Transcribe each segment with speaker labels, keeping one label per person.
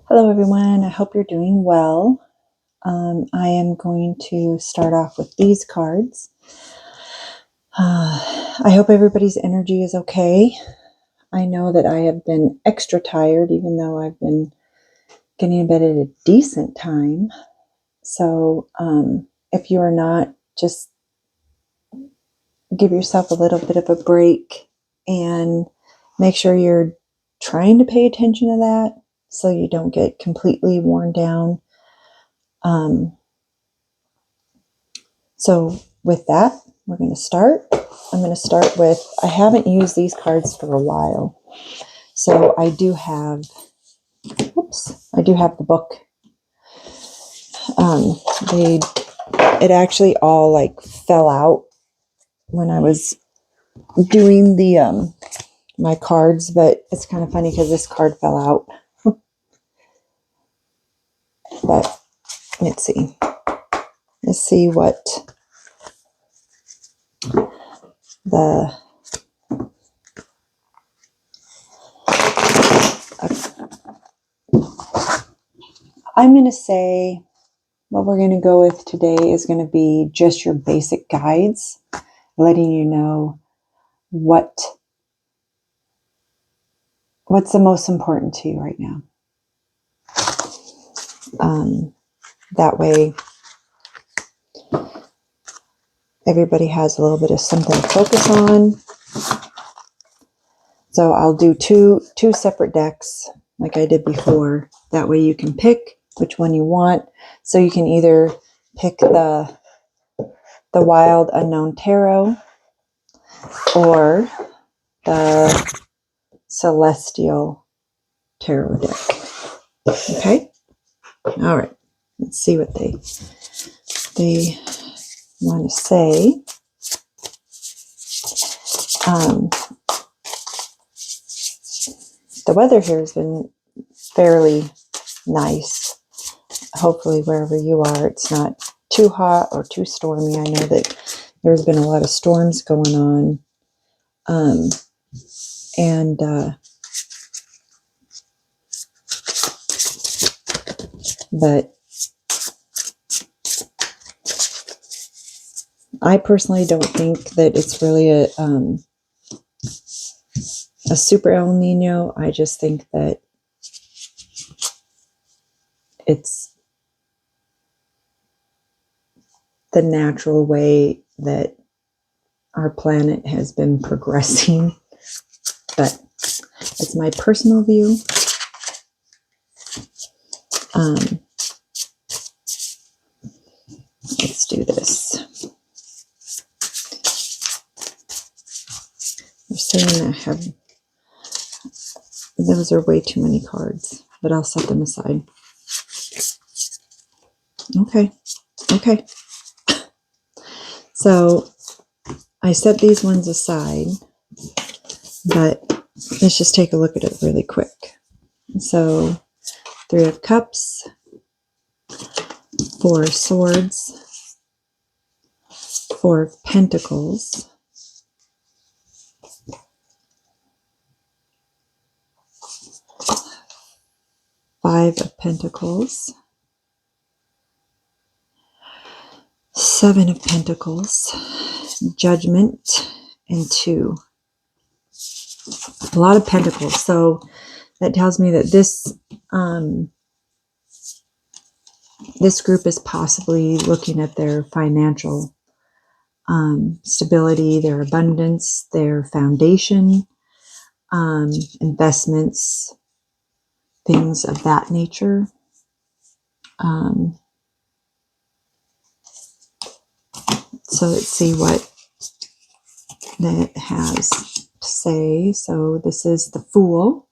Speaker 1: Hello, everyone. I hope you're doing well. I am going to start off with these cards. I hope everybody's energy is okay. I know that I have been extra tired, even though I've been getting to bed at a decent time. So, if you are not, just give yourself a little bit of a break and make sure you're trying to pay attention to that so you don't get completely worn down. So with that, we're going to start. I'm going to start with, I haven't used these cards for a while. So I do have the book. It actually all like fell out when I was doing the my cards, but it's kind of funny because this card fell out. But let's see what the I'm going to say what we're going to go with today is going to be just your basic guides, letting you know what's the most important to you right now. That way everybody has a little bit of something to focus on. So I'll do two separate decks like I did before. That way you can pick which one you want. So you can either pick the Wild Unknown Tarot or the Celestial Tarot deck. Okay? All right. Let's see what they want to say. The weather here has been fairly nice. Hopefully wherever you are, it's not too hot or too stormy. I know that there's been a lot of storms going on. But I personally don't think that it's really a super El Nino. I just think that it's the natural way that our planet has been progressing. But it's my personal view. Let's do this. They're saying those are way too many cards, but I'll set them aside. Okay. So I set these ones aside, but let's just take a look at it really quick. So 3 of Cups, 4 of Swords, 4 of Pentacles, 5 of Pentacles, 7 of Pentacles, Judgment, and 2. A lot of Pentacles. So that tells me that this group is possibly looking at their financial stability, their abundance, their foundation, investments, things of that nature. So let's see what that has to say. So this is the Fool.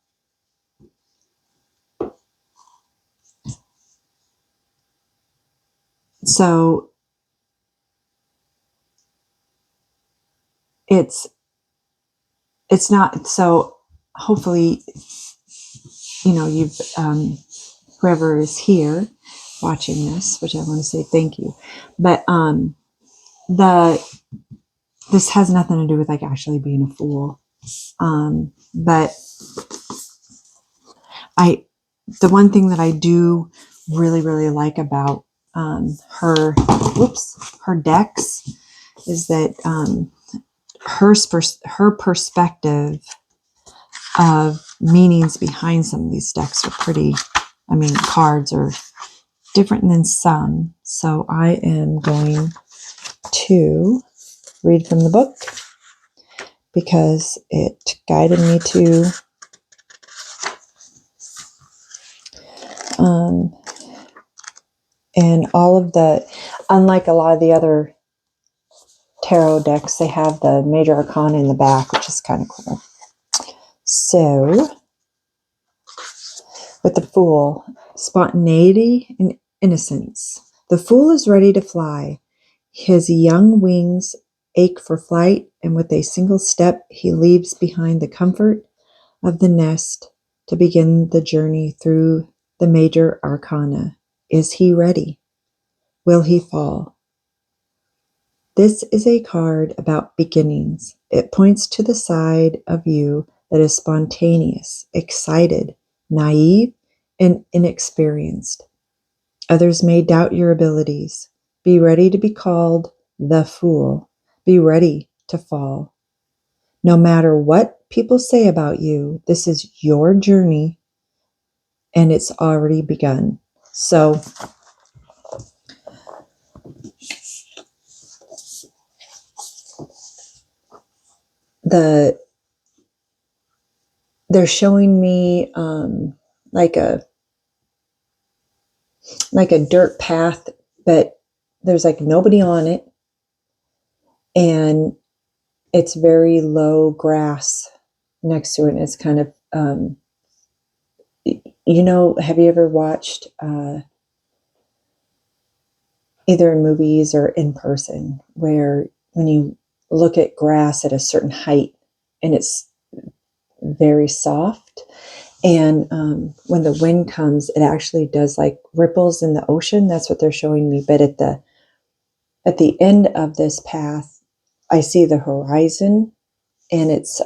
Speaker 1: So it's not, so hopefully, you've, whoever is here watching this, which I want to say thank you, but this has nothing to do with like actually being a fool. But the one thing that I do really, really like about her decks is that her perspective of meanings behind some of these decks are pretty, cards are different than some. So I am going to read from the book because it guided me to and all of the, unlike a lot of the other tarot decks, they have the major arcana in the back, which is kind of cool. So with the Fool, spontaneity and innocence. The Fool is ready to fly. His young wings ache for flight, and with a single step, he leaves behind the comfort of the nest to begin the journey through the major arcana. Is he ready? Will he fall? This is a card about beginnings. It points to the side of you that is spontaneous, excited, naive, and inexperienced. Others may doubt your abilities. Be ready to be called the Fool. Be ready to fall. No matter what people say about you, this is your journey and it's already begun. So they're showing me like a dirt path, but there's like nobody on it, and it's very low grass next to it. And it's kind of have you ever watched either in movies or in person where when you look at grass at a certain height and it's very soft, and when the wind comes, it actually does like ripples in the ocean. That's what they're showing me. But at the end of this path, I see the horizon, and it's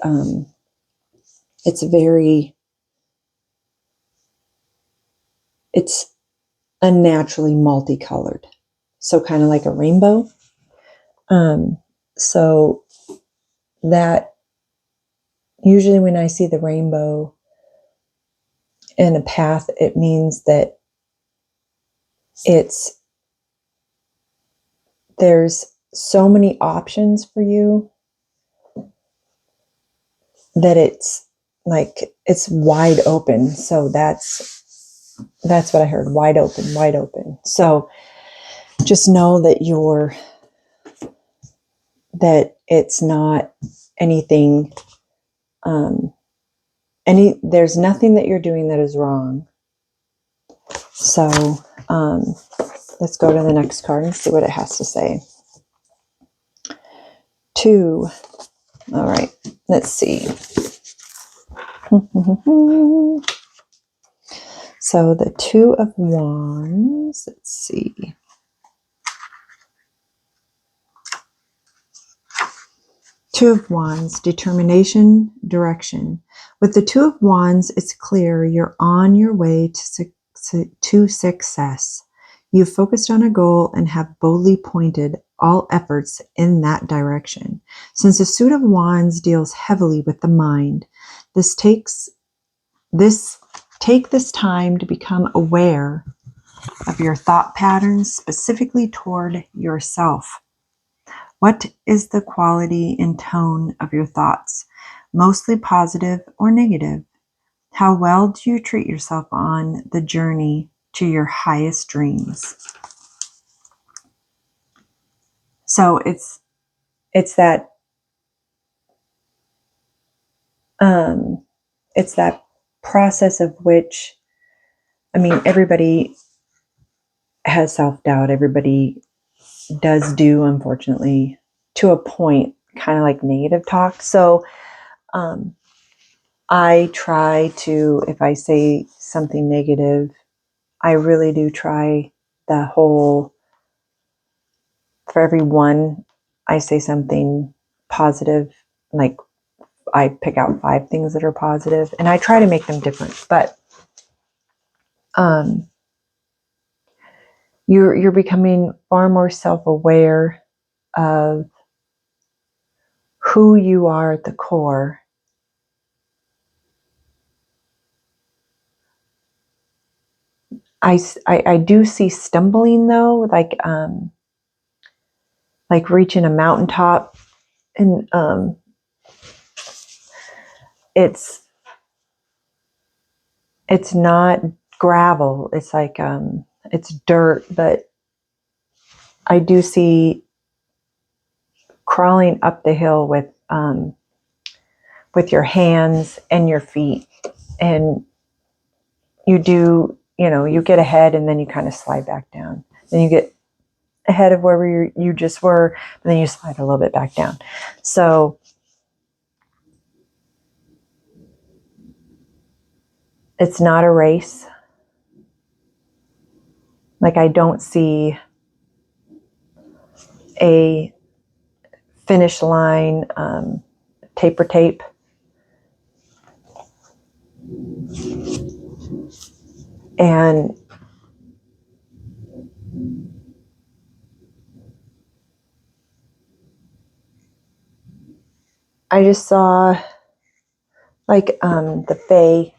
Speaker 1: unnaturally multicolored, so kind of like a rainbow. So that usually when I see the rainbow in a path, it means that there's so many options for you that it's like it's wide open. So that's what I heard. Wide open. So just know that that it's not anything, there's nothing that you're doing that is wrong. So let's go to the next card and see what it has to say. 2. All right, let's see. So the 2 of Wands, let's see. Two of Wands, determination, direction. With the 2 of Wands, it's clear you're on your way to success. You've focused on a goal and have boldly pointed all efforts in that direction. Since the Suit of Wands deals heavily with the mind, take this time to become aware of your thought patterns, specifically toward yourself. What is the quality and tone of your thoughts? Mostly positive or negative? How well do you treat yourself on the journey to your highest dreams? So it's that process of which, everybody has self-doubt. Everybody does do, unfortunately, to a point, kind of like negative talk. So I try to, if I say something negative, I really do try for every one I say something positive, like I pick out 5 things that are positive and I try to make them different. But You're becoming far more self-aware of who you are at the core. I do see stumbling though, like reaching a mountaintop, and it's not gravel. It's like it's dirt, but I do see crawling up the hill with your hands and your feet, and you do, you get ahead and then you kind of slide back down. Then you get ahead of wherever you just were, and then you slide a little bit back down. So it's not a race. Like, I don't see a finish line, taper tape. And I just saw like the Fae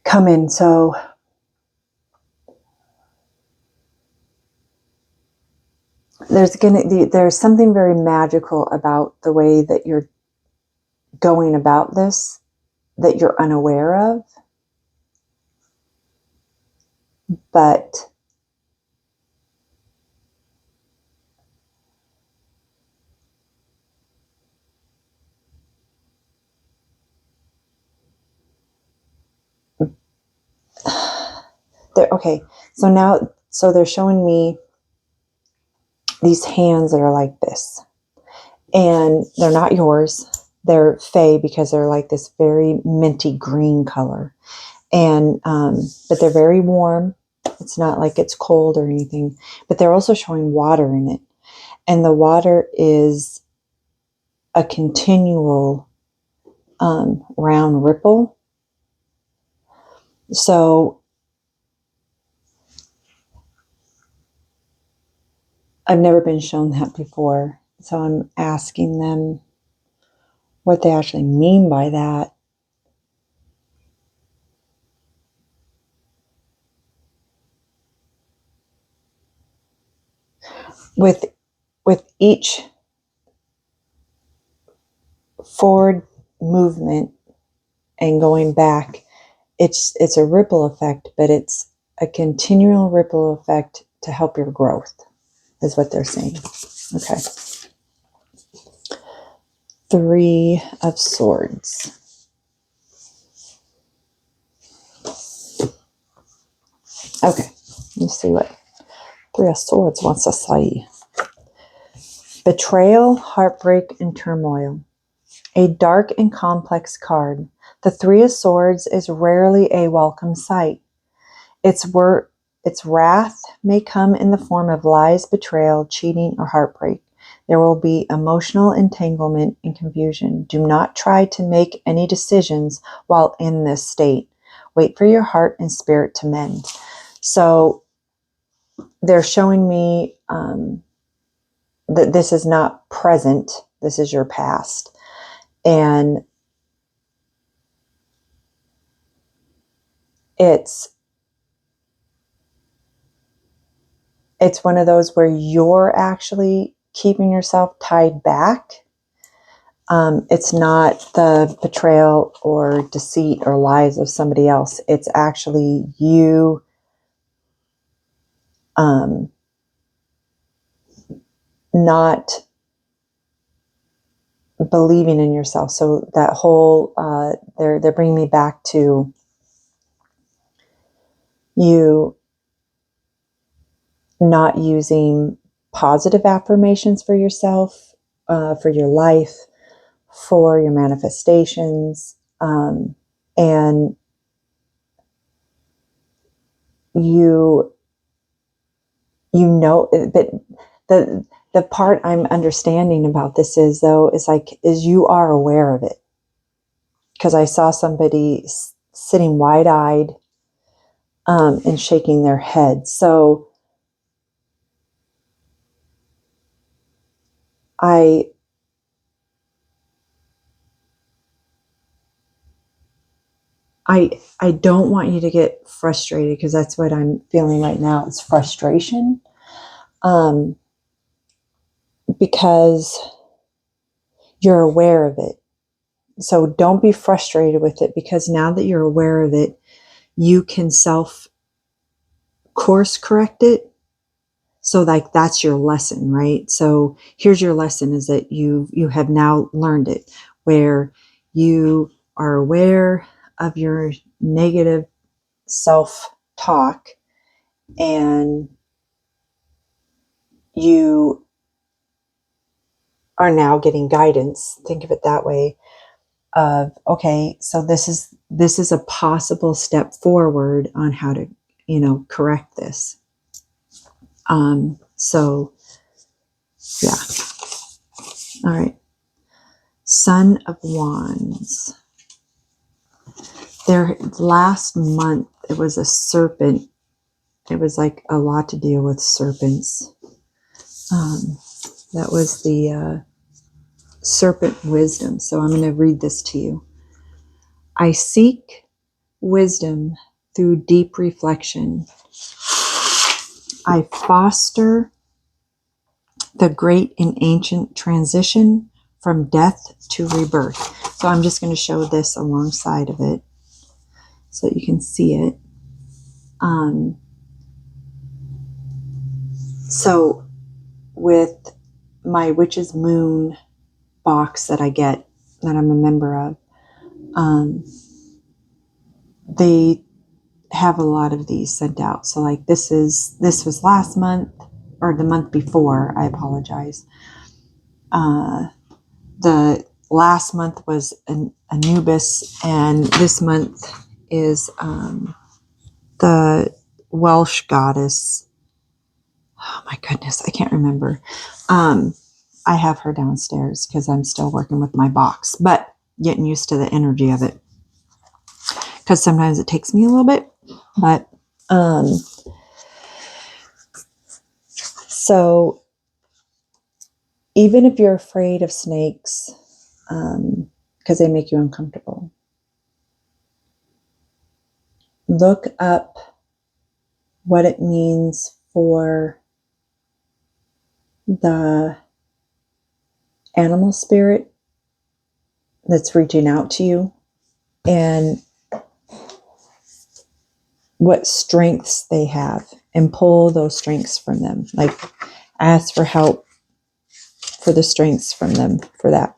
Speaker 1: come in. So there's something very magical about the way that you're going about this, that you're unaware of. But okay, so they're showing me these hands that are like this, and they're not yours. They're Fae because they're like this very minty green color, and but they're very warm. It's not like it's cold or anything, but they're also showing water in it, and the water is a continual round ripple. So I've never been shown that before. So I'm asking them what they actually mean by that. With each forward movement and going back, it's a ripple effect, but it's a continual ripple effect to help your growth, is what they're saying. Okay. 3 of Swords. Okay, let's see what 3 of Swords wants to say. Betrayal, heartbreak, and turmoil. A dark and complex card. The 3 of Swords is rarely a welcome sight. Its wrath may come in the form of lies, betrayal, cheating, or heartbreak. There will be emotional entanglement and confusion. Do not try to make any decisions while in this state. Wait for your heart and spirit to mend. So they're showing me that this is not present. This is your past. And it's one of those where you're actually keeping yourself tied back. It's not the betrayal or deceit or lies of somebody else. It's actually you not believing in yourself. So that whole they're bringing me back to you not using positive affirmations for yourself, for your life, for your manifestations, and but the part I'm understanding about this is you are aware of it, because I saw somebody sitting wide-eyed and shaking their head. So I don't want you to get frustrated, because that's what I'm feeling right now. It's frustration, because you're aware of it. So don't be frustrated with it, because now that you're aware of it, you can self course correct it. So like that's your lesson, right? So here's your lesson, is that you have now learned it, where you are aware of your negative self-talk, and you are now getting guidance. Think of it that way, of, okay, so this is a possible step forward on how to, correct this. So yeah. All right. Son of Wands. There, last month, it was a serpent. It was like a lot to deal with serpents. That was the serpent wisdom. So I'm going to read this to you. I seek wisdom through deep reflection. I foster the great and ancient transition from death to rebirth. So I'm just going to show this alongside of it so that you can see it. So with my Witch's Moon box that I get, that I'm a member of, they have a lot of these sent out. So like this was last month, or the month before, I apologize. The last month was Anubis, and this month is the Welsh goddess. Oh my goodness, I can't remember. I have her downstairs because I'm still working with my box, but getting used to the energy of it, because sometimes it takes me a little bit. But so even if you're afraid of snakes, because they make you uncomfortable, look up what it means for the animal spirit that's reaching out to you, and what strengths they have, and pull those strengths from them. Like, ask for help for the strengths from them for that.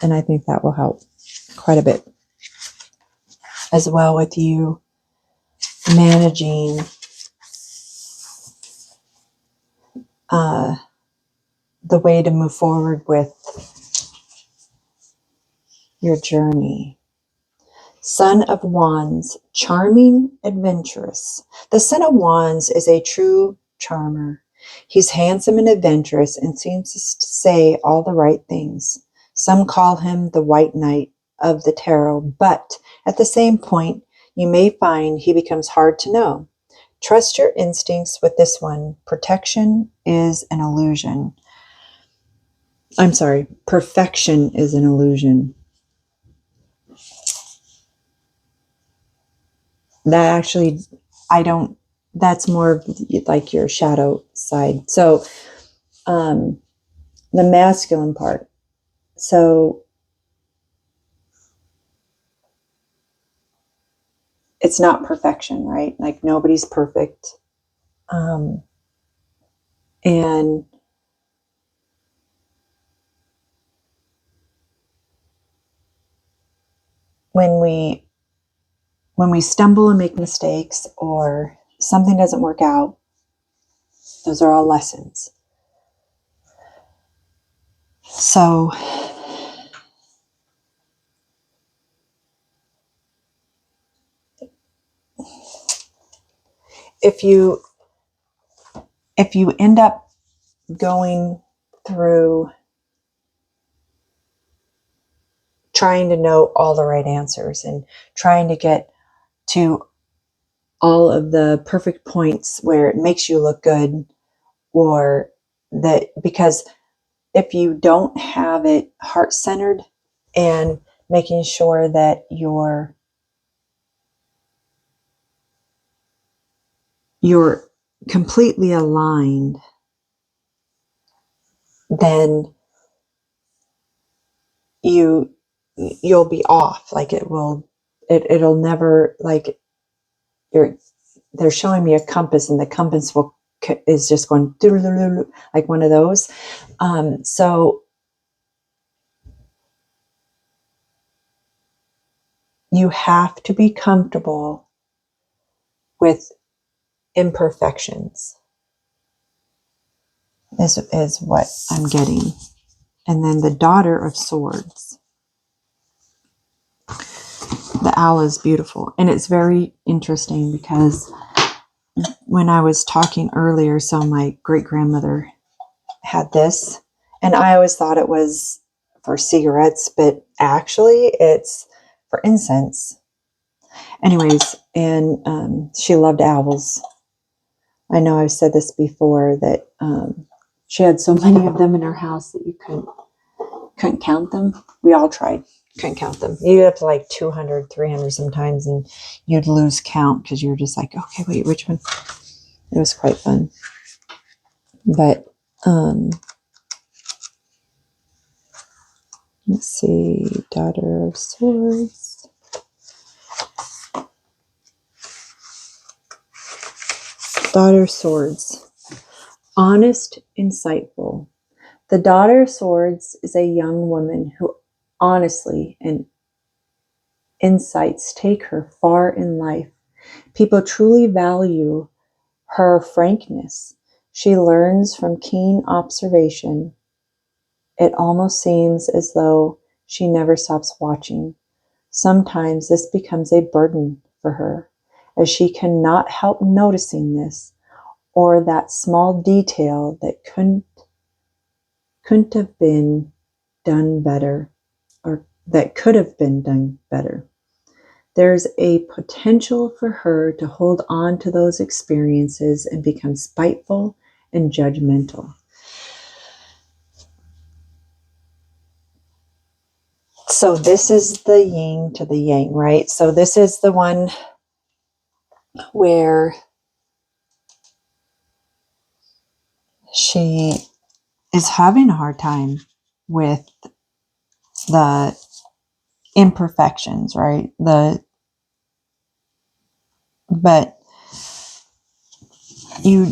Speaker 1: And I think that will help quite a bit, as well with you managing the way to move forward with your journey. Son of Wands, charming, adventurous. The Son of Wands is a true charmer. He's handsome and adventurous, and seems to say all the right things. Some call him the White Knight of the Tarot, but at the same point, you may find he becomes hard to know. Trust your instincts with this one. Protection is an illusion. I'm sorry, perfection is an illusion. That actually, that's more like your shadow side. So, the masculine part. So, it's not perfection, right? Like, nobody's perfect. And when we stumble and make mistakes, or something doesn't work out, those are all lessons. So if you end up going through trying to know all the right answers, and trying to get to all of the perfect points where it makes you look good, or that, because if you don't have it heart-centered and making sure that you're completely aligned, then you'll be off. Like it'll never, like, they're showing me a compass, and the compass is just going like one of those. So you have to be comfortable with imperfections, is what I'm getting. And then the Daughter of Swords. The owl is beautiful. And it's very interesting because when I was talking earlier, so my great grandmother had this, and I always thought it was for cigarettes, but actually it's for incense. Anyways, and she loved owls. I know I've said this before, that she had so many of them in her house that you couldn't count them. We all tried. Couldn't count them. You get up to like 200, 300 sometimes, and you'd lose count because you're just like, okay, wait, which one? It was quite fun. But let's see, Daughter of Swords. Daughter of Swords. Honest, insightful. The Daughter of Swords is a young woman who honestly and insights take her far in life. People truly value her frankness. She learns from keen observation. It almost seems as though she never stops watching. Sometimes this becomes a burden for her, as she cannot help noticing this or that small detail that couldn't have been done better, or that could have been done better. There's a potential for her to hold on to those experiences and become spiteful and judgmental. So this is the yin to the yang, right? So this is the one where she is having a hard time with the imperfections, right? But you,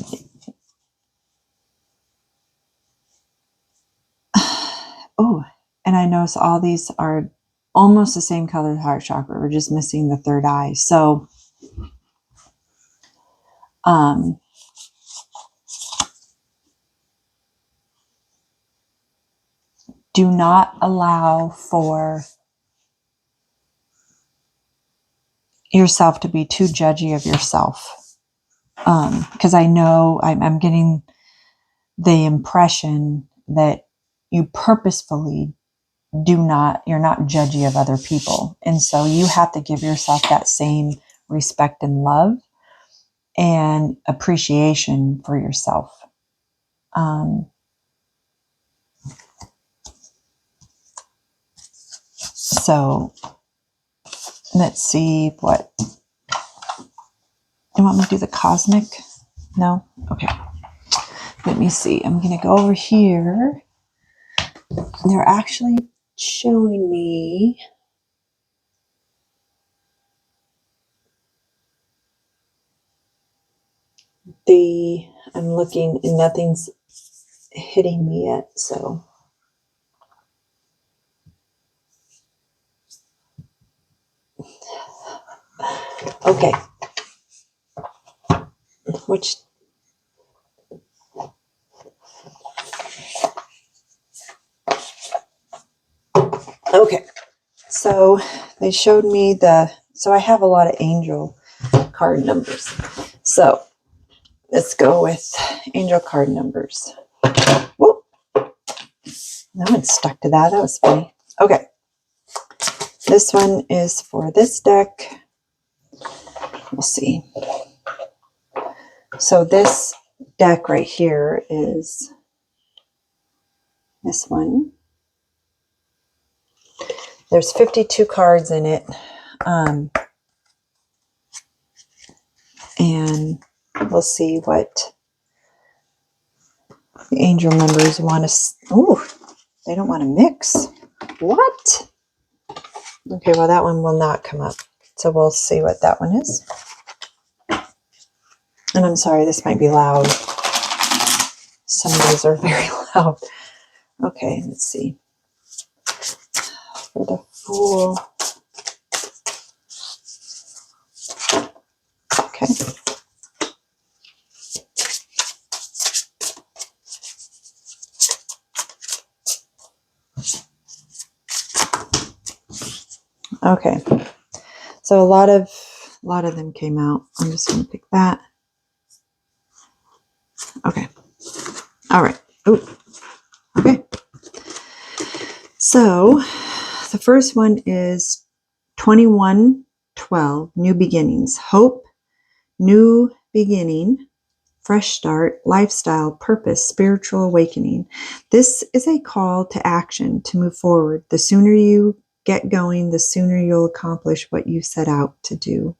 Speaker 1: oh, and I notice all these are almost the same color as heart chakra. We're just missing the third eye. So, do not allow for yourself to be too judgy of yourself. Because I know I'm getting the impression that you purposefully you're not judgy of other people. And so you have to give yourself that same respect and love and appreciation for yourself. So let's see what, you want me to do the cosmic? No? Okay. Let me see. I'm going to go over here. They're actually showing me I'm looking and nothing's hitting me yet. So okay. Okay. So they showed me so I have a lot of angel card numbers. So let's go with angel card numbers. Whoop. That one stuck to that. That was funny. Okay. This one is for this deck. We'll see. So this deck right here is this one. There's 52 cards in it. And we'll see what the angel numbers want to... Oh, they don't want to mix. What? Okay, well, that one will not come up. So we'll see what that one is. And I'm sorry, this might be loud. Some of these are very loud. Okay, let's see. For the Fool. Okay. Okay. So a lot of them came out. I'm just going to pick that. Okay. All right. Oh. Okay. So the first one is 2112, New Beginnings. Hope, new beginning, fresh start, lifestyle, purpose, spiritual awakening. This is a call to action to move forward. The sooner you get going, the sooner you'll accomplish what you set out to do.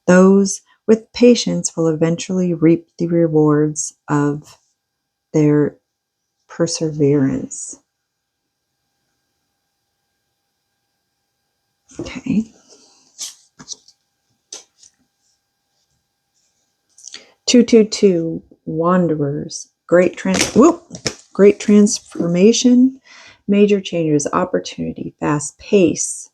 Speaker 1: Those with patience will eventually reap the rewards of their perseverance. Okay. 222, Wanderers. Great transformation, major changes, opportunity, fast pace,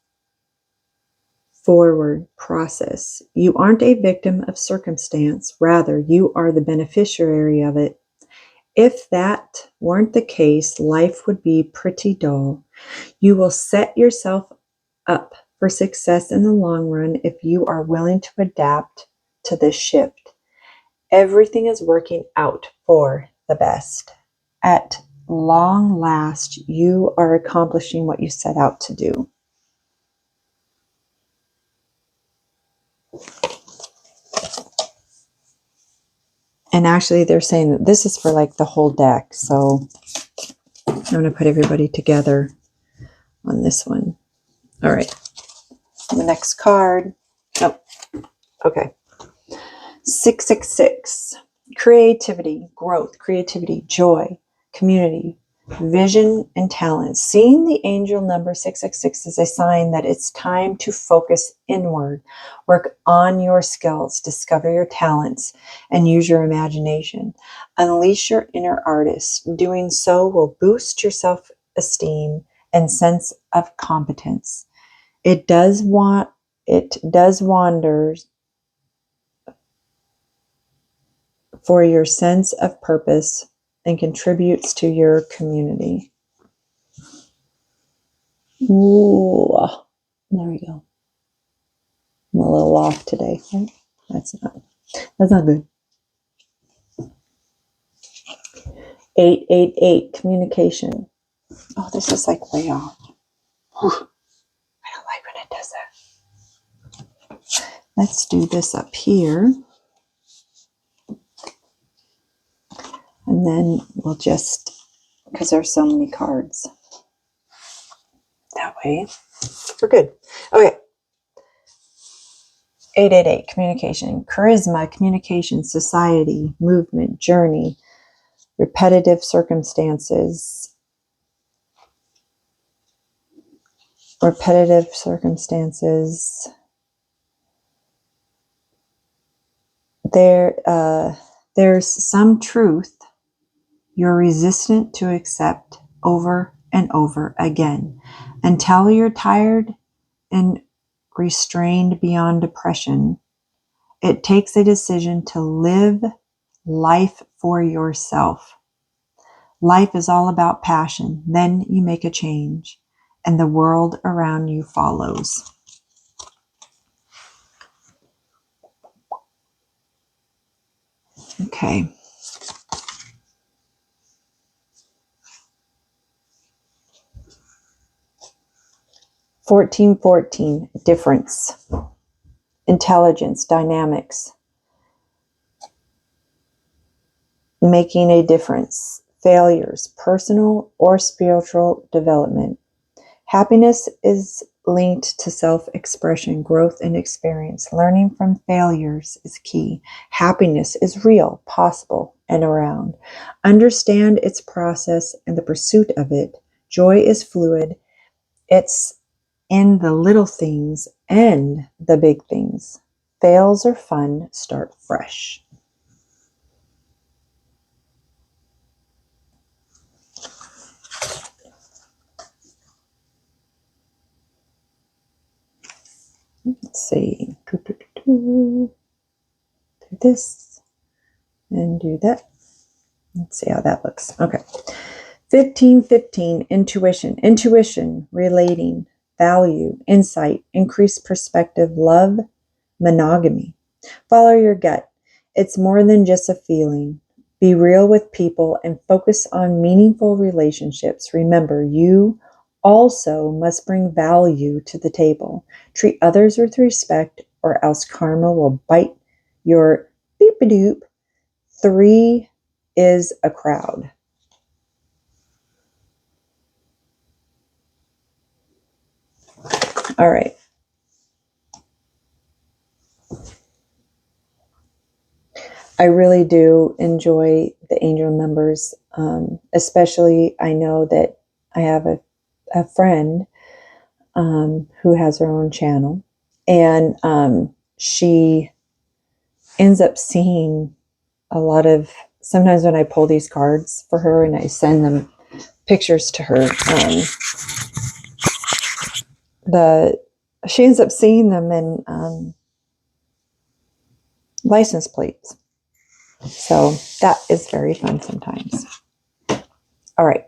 Speaker 1: forward process. You aren't a victim of circumstance, rather, you are the beneficiary of it. If that weren't the case, life would be pretty dull. You will set yourself up for success in the long run if you are willing to adapt to this shift. Everything is working out for the best. At long last, you are accomplishing what you set out to do. And actually, they're saying that this is for like the whole deck. So I'm going to put everybody together on this one. All right. The next card. Oh, okay. 666. Creativity, growth, creativity, joy, community, vision, and talent. Seeing the angel number 666 is a sign that it's time to focus inward, work on your skills, discover your talents, and use your imagination. Unleash your inner artist. Doing so will boost your self-esteem and sense of competence. It does wonders for your sense of purpose and contributes to your community. Ooh, there we go. I'm a little off today. Right? That's not good. 888, communication. Oh, this is like way off. Whew. I don't like when it does that. Let's do this up here. And then we'll just, because there's so many cards. That way, we're good. Okay. 888, communication, charisma, communication, society, movement, journey, repetitive circumstances. There's some truth you're resistant to accept over and over again until you're tired and restrained beyond depression. It takes a decision to live life for yourself. Life is all about passion. Then you make a change, and the world around you follows. Okay. $14.14, difference. intelligence, dynamics, making a difference, failures, personal or spiritual development. Happiness is linked to self-expression, growth, and experience. Learning from failures is key. Happiness is real, possible, and around. Understand its process and the pursuit of it. Joy is fluid. It's in the little things and the big things. Fails are fun. Start fresh. Let's see. Do this and do that. Let's see how that looks. Okay. 1515, intuition. Intuition, relating, value, insight, increased perspective, love, monogamy. Follow your gut. It's more than just a feeling. Be real with people and focus on meaningful relationships. Remember, you also must bring value to the table. Treat others with respect, or else karma will bite your beep-a-doop. 3 is a crowd. All right. I really do enjoy the angel numbers, especially I know that I have a friend who has her own channel, and she ends up seeing a lot of, sometimes when I pull these cards for her and I send them pictures to her, she ends up seeing them in license plates. So that is very fun sometimes. All right.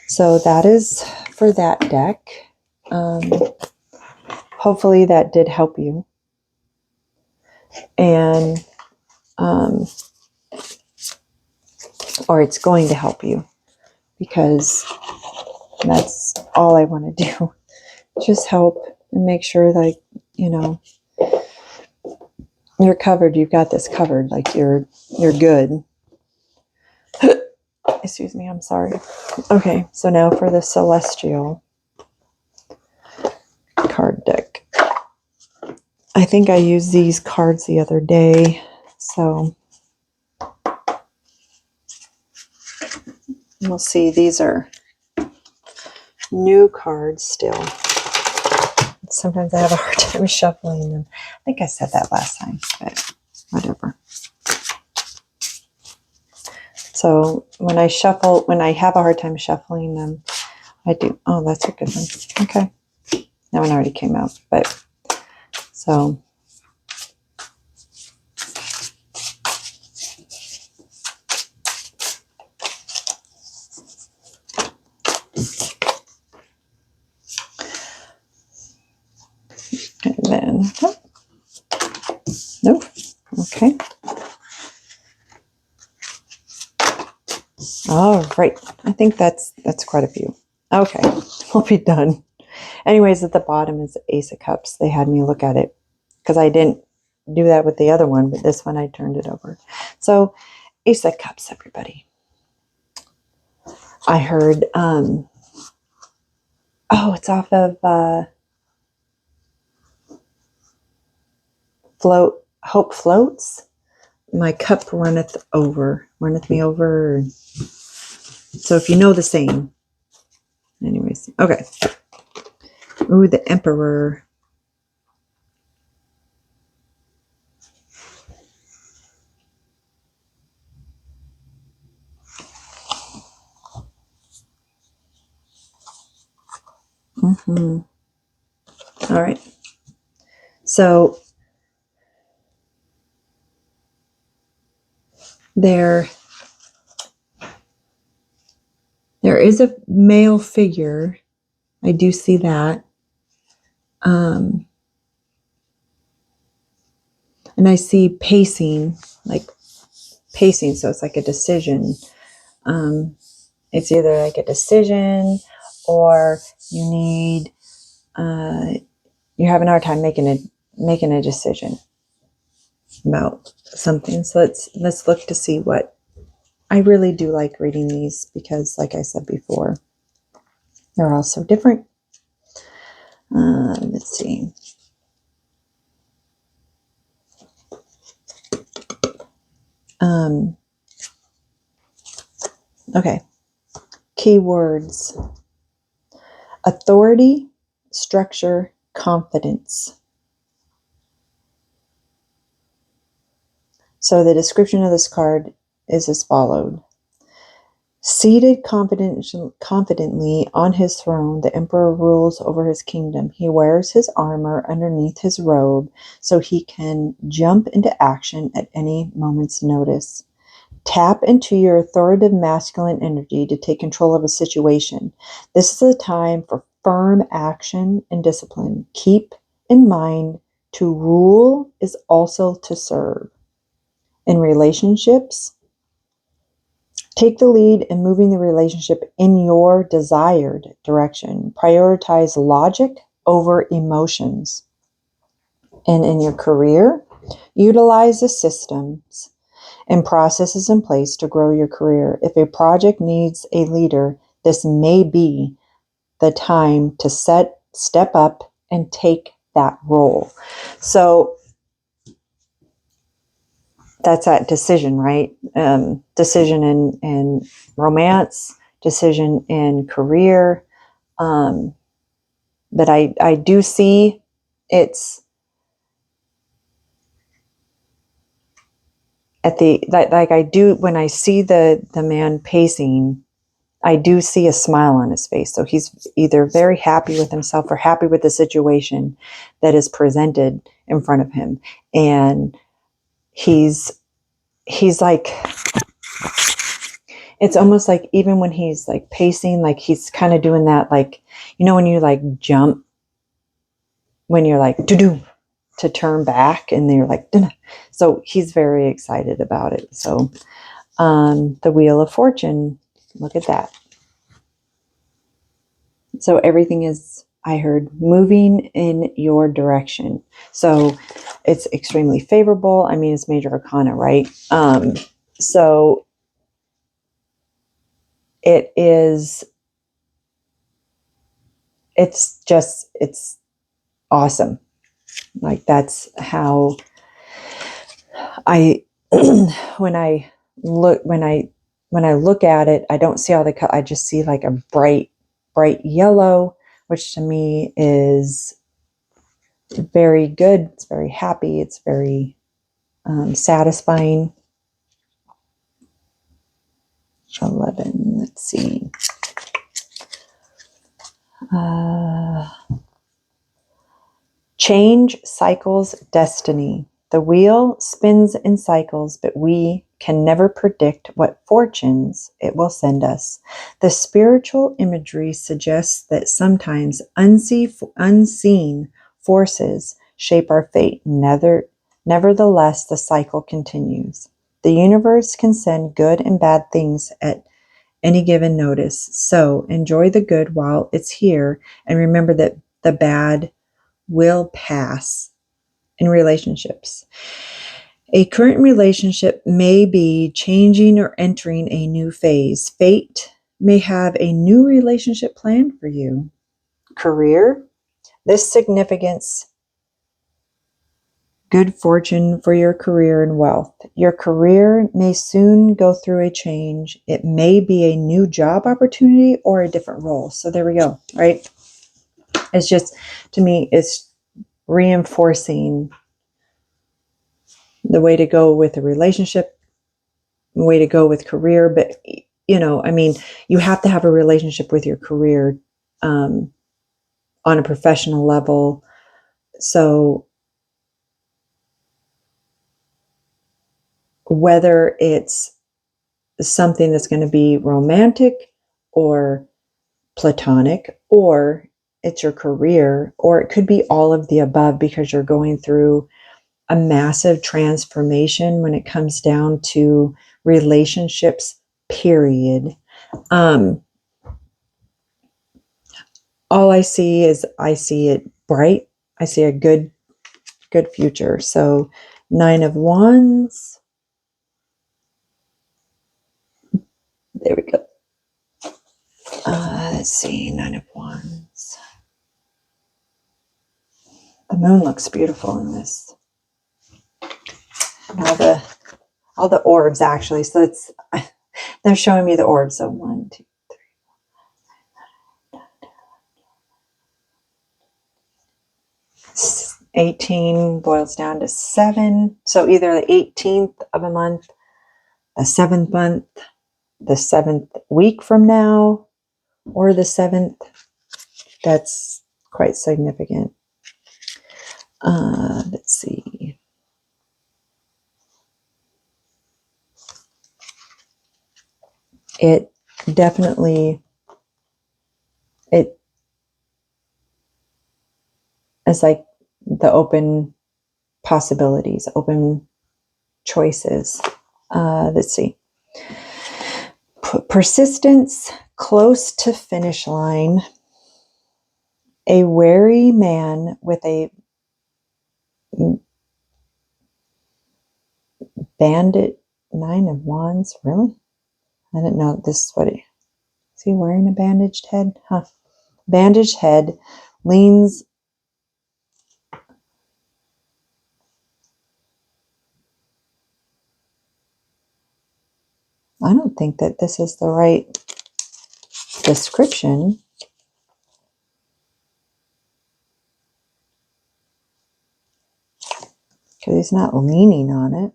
Speaker 1: So that is for that deck. Hopefully that did help you. And, or it's going to help you, because that's all I want to do. Just help and make sure that, you know, you're covered. You've got this covered. Like you're good. Excuse me. I'm sorry. Okay. So now for the Celestial card deck. I think I used these cards the other day. So we'll see. These are new cards still. Sometimes I have a hard time shuffling them. I think I said that last time, but whatever. So when I have a hard time shuffling them, I do. Oh, that's a good one. Okay. That one already came out, but so. And then, nope. Okay. All right. I think that's quite a few. Okay. We'll be done. Anyways, at the bottom is the Ace of Cups. They had me look at it because I didn't do that with the other one, but this one I turned it over. So Ace of Cups, everybody. I heard, it's off of Hope Floats. My cup runneth me over. So if you know the saying. Anyways, okay. Ooh, the Emperor. All right. So there is a male figure. I do see that. And I see pacing. So it's like a decision. It's either like a decision, or you need, you're having a hard time making making a decision about something. So let's look to see what. I really do like reading these because, like I said before, they're all so different. Let's see. Okay. Keywords: authority, structure, confidence. So the description of this card is as followed. Seated confidently on his throne, the emperor rules over his kingdom. He wears his armor underneath his robe so he can jump into action at any moment's notice. Tap into your authoritative masculine energy to take control of a situation. This is a time for firm action and discipline. Keep in mind, to rule is also to serve. In relationships, take the lead in moving the relationship in your desired direction. Prioritize logic over emotions. And in your career, utilize the systems and processes in place to grow your career. If a project needs a leader, this may be the time to step up and take that role. So that's that decision, right? Decision in romance, decision in career. But I do see it's at the, like I do, when I see the man pacing, I do see a smile on his face. So he's either very happy with himself or happy with the situation that is presented in front of him. And he's like, it's almost like even when he's like pacing, like he's kind of doing that, like, you know, when you like jump, when you're like, do to turn back and then you're like, dun. So he's very excited about it. So the Wheel of Fortune, look at that. So everything is, I heard, moving in your direction. So it's extremely favorable. I mean, it's major arcana, right? So it is, it's awesome. Like that's how I, when I look at it, I don't see all the, I just see like a bright yellow, which to me is very good. It's very happy. It's very satisfying. 11, let's see. Change cycles destiny. The wheel spins in cycles, but we can never predict what fortunes it will send us. The spiritual imagery suggests that sometimes unseen forces shape our fate. Nevertheless, the cycle continues. The universe can send good and bad things at any given notice. So enjoy the good while it's here, and remember that the bad will pass. In relationships, a current relationship may be changing or entering a new phase. Fate may have a new relationship planned for you. Career, this significance, good fortune for your career and wealth. Your career may soon go through a change. It may be a new job opportunity or a different role. So there we go, right? It's just, to me, it's reinforcing the way to go with a relationship, the way to go with career. But, you know, I mean, you have to have a relationship with your career on a professional level. So whether it's something that's going to be romantic or platonic, or it's your career, or it could be all of the above because you're going through a massive transformation when it comes down to relationships, period. All I see is, I see it bright. I see a good good future. So 9 of Wands. There we go. Let's see, 9 of Wands. The moon looks beautiful in this. And all the orbs actually. So they're showing me the orbs. So 1, 2, 18 boils down to 7. So either the 18th of a month, the 7th month, the 7th week from now, or the 7th. That's quite significant. Let's see. It definitely, it is like the open possibilities, open choices. Let's see. Persistence close to finish line. A wary man with a bandit. 9 of Wands. Really? I didn't know this is what is he wearing? A bandaged head? Huh. Bandaged head leans. I don't think that this is the right description. Because he's not leaning on it.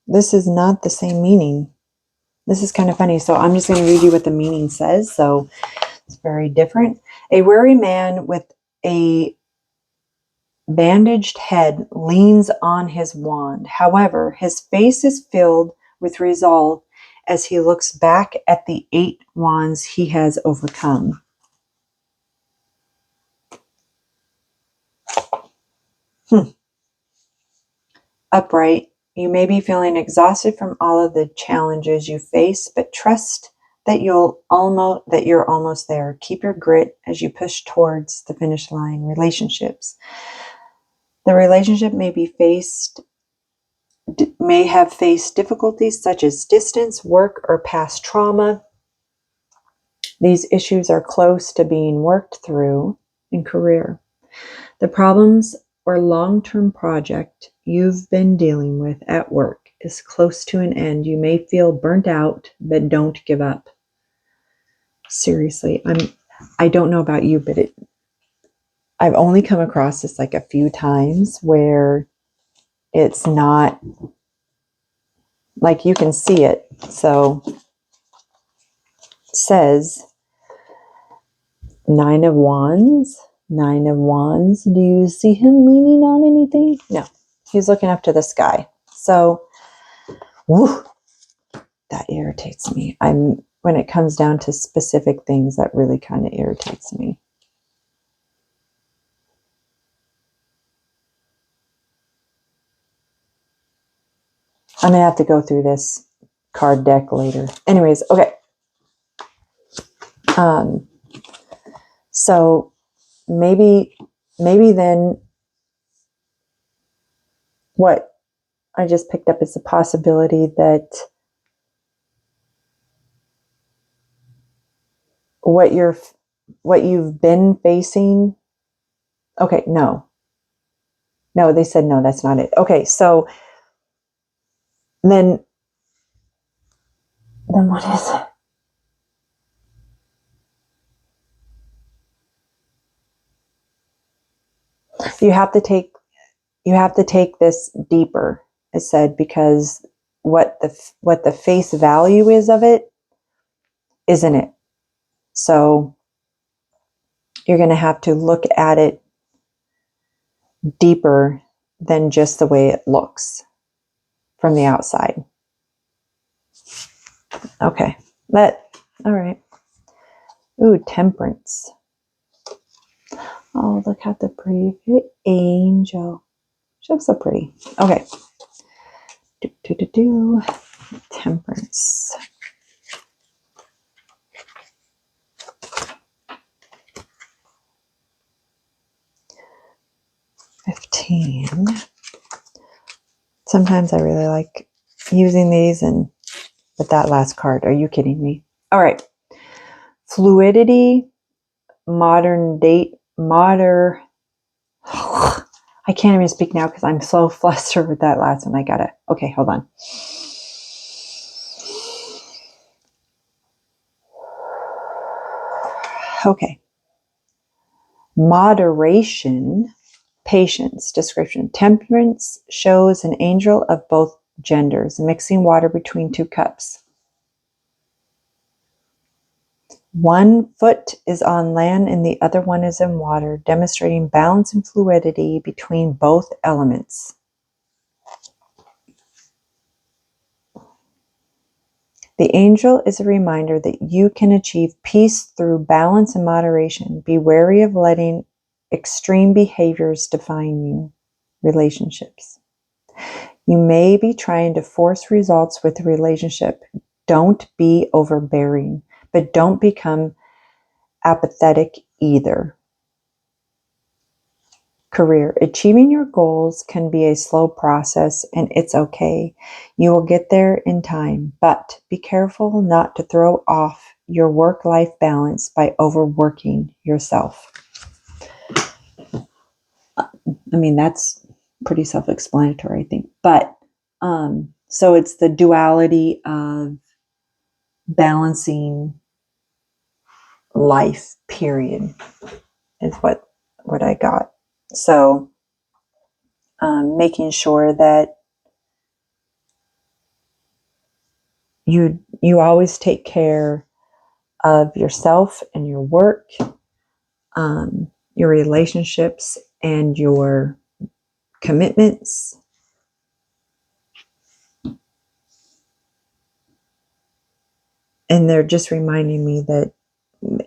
Speaker 1: This is not the same meaning. This is kind of funny. So I'm just going to read you what the meaning says. So it's very different. A wary man with a bandaged head leans on his wand. However, his face is filled with resolve as he looks back at the 8 wands he has overcome. Upright. You may be feeling exhausted from all of the challenges you face, but trust that you're almost there. Keep your grit as you push towards the finish line. Relationships. The relationship may have faced difficulties such as distance, work, or past trauma. These issues are close to being worked through in career. The problems or long-term project you've been dealing with at work is close to an end. You may feel burnt out, but don't give up. Seriously, I don't know about you, but I've only come across this like a few times where it's not like you can see it. So it says 9 of Wands. 9 of Wands. Do you see him leaning on anything? No. He's looking up to the sky. So, whew, that irritates me. When it comes down to specific things, that really kind of irritates me. I'm going to have to go through this card deck later. Anyways, okay. So maybe then what I just picked up is the possibility that what you've been facing. Okay, no, they said no, that's not it. Okay, so then what is it? You have to take this deeper, it said, because what the face value is of it isn't it. So you're going to have to look at it deeper than just the way it looks from the outside. Okay. All right. Ooh, Temperance. Oh, look at the pretty angel. She looks so pretty. Okay. Temperance. $15. Sometimes I really like using these, but that last card, are you kidding me? All right. Fluidity, modern date, I can't even speak now because I'm so flustered with that last one. Okay, hold on. Okay. Moderation, patience, description. Temperance shows an angel of both genders, mixing water between 2 cups. 1 foot is on land and the other one is in water, demonstrating balance and fluidity between both elements. The angel is a reminder that you can achieve peace through balance and moderation. Be wary of letting extreme behaviors define you. Relationships. You may be trying to force results with a relationship. Don't be overbearing, but don't become apathetic either. Career. Achieving your goals can be a slow process, and it's okay. You will get there in time, but be careful not to throw off your work-life balance by overworking yourself. I mean, that's pretty self-explanatory, I think. But so it's the duality of balancing life, period, is what I got. So making sure that you always take care of yourself and your work, your relationships and your commitments. And they're just reminding me that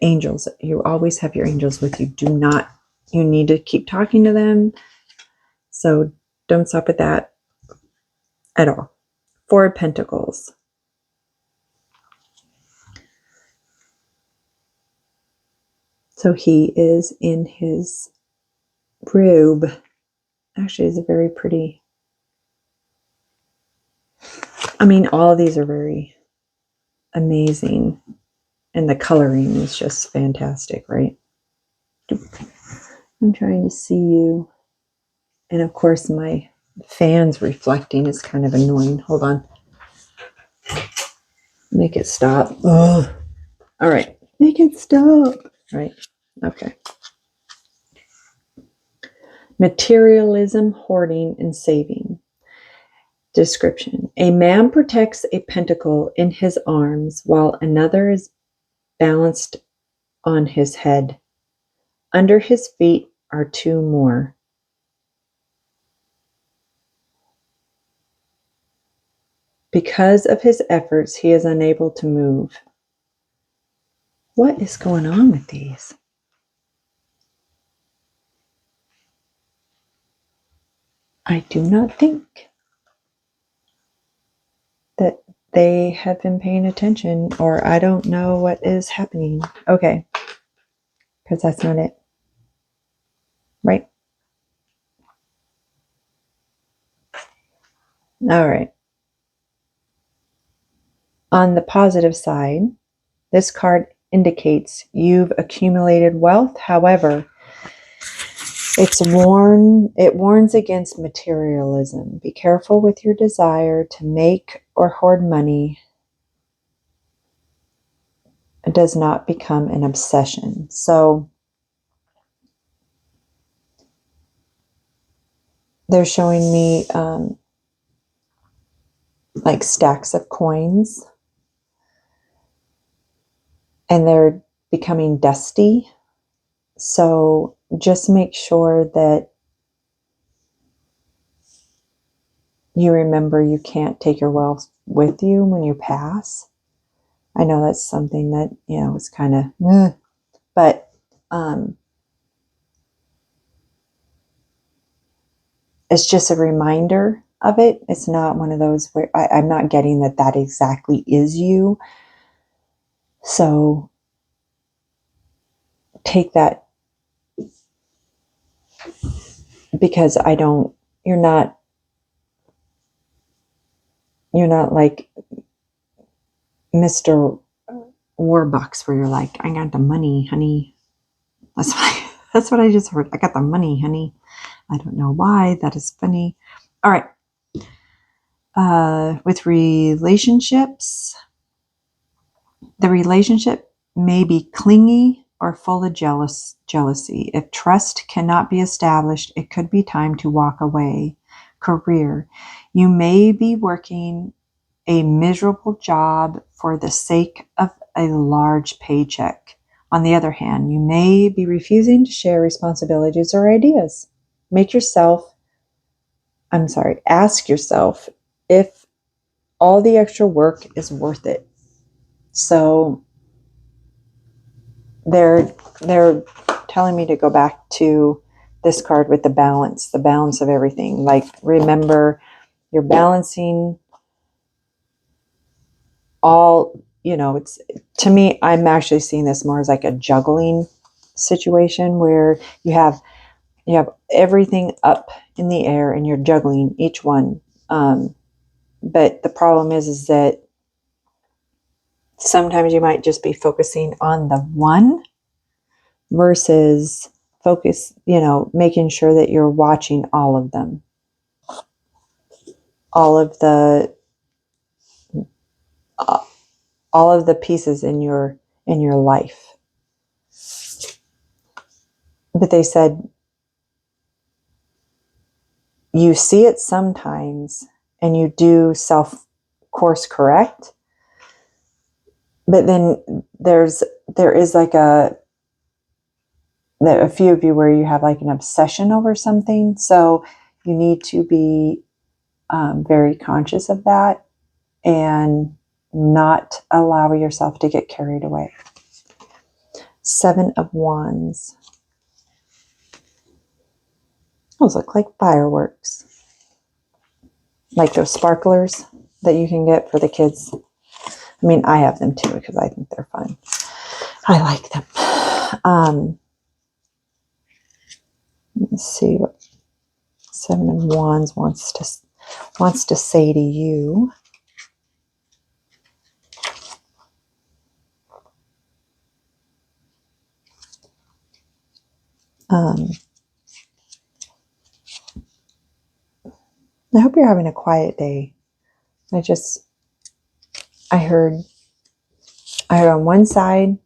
Speaker 1: angels, you always have your angels with you. You need to keep talking to them. So don't stop at that at all. 4 of Pentacles. So he is in his robe. Actually, it's a very pretty. I mean, all of these are very amazing. And the coloring is just fantastic, right? I'm trying to see you. And of course, my fan's reflecting is kind of annoying. Hold on. Make it stop. Oh, all right. Make it stop. Right. Okay. Materialism, hoarding, and saving. Description. A man protects a pentacle in his arms while another is balanced on his head. Under his feet are 2 more. Because of his efforts, he is unable to move. What is going on with these? I do not think that they have been paying attention, or I don't know what is happening. Okay, because that's not it. Right? All right. On the positive side, this card indicates you've accumulated wealth. However, it warns against materialism. Be careful with your desire to make or hoard money. It does not become an obsession. So they're showing me like stacks of coins, and they're becoming dusty. So just make sure that you remember you can't take your wealth with you when you pass. I know that's something that, is kind of, but it's just a reminder of it. It's not one of those where I'm not getting that exactly is you. So take that, because you're not like Mr. Warbucks where you're like, I got the money, honey. That's what I just heard. I got the money, honey. I don't know why. That is funny. All right. With relationships, the relationship may be clingy or full of jealousy. If trust cannot be established, it could be time to walk away. Career. You may be working a miserable job for the sake of a large paycheck. On the other hand, you may be refusing to share responsibilities or ideas. Ask yourself if all the extra work is worth it. So they're telling me to go back to this card with the balance of everything. Like, remember, you're balancing all, it's, to me, I'm actually seeing this more as like a juggling situation where you have everything up in the air and you're juggling each one. But the problem is that sometimes you might just be focusing on the one versus making sure that you're watching all of them, all of the pieces in your life. But they said you see it sometimes and you do self course correct, but then there is like a few of you where you have like an obsession over something, so you need to be very conscious of that and not allow yourself to get carried away. 7 of Wands. Those look like fireworks. Like those sparklers that you can get for the kids. I mean, I have them too because I think they're fun. I like them. Let's see what 7 of Wands wants to say to you. I hope you're having a quiet day. I heard on one side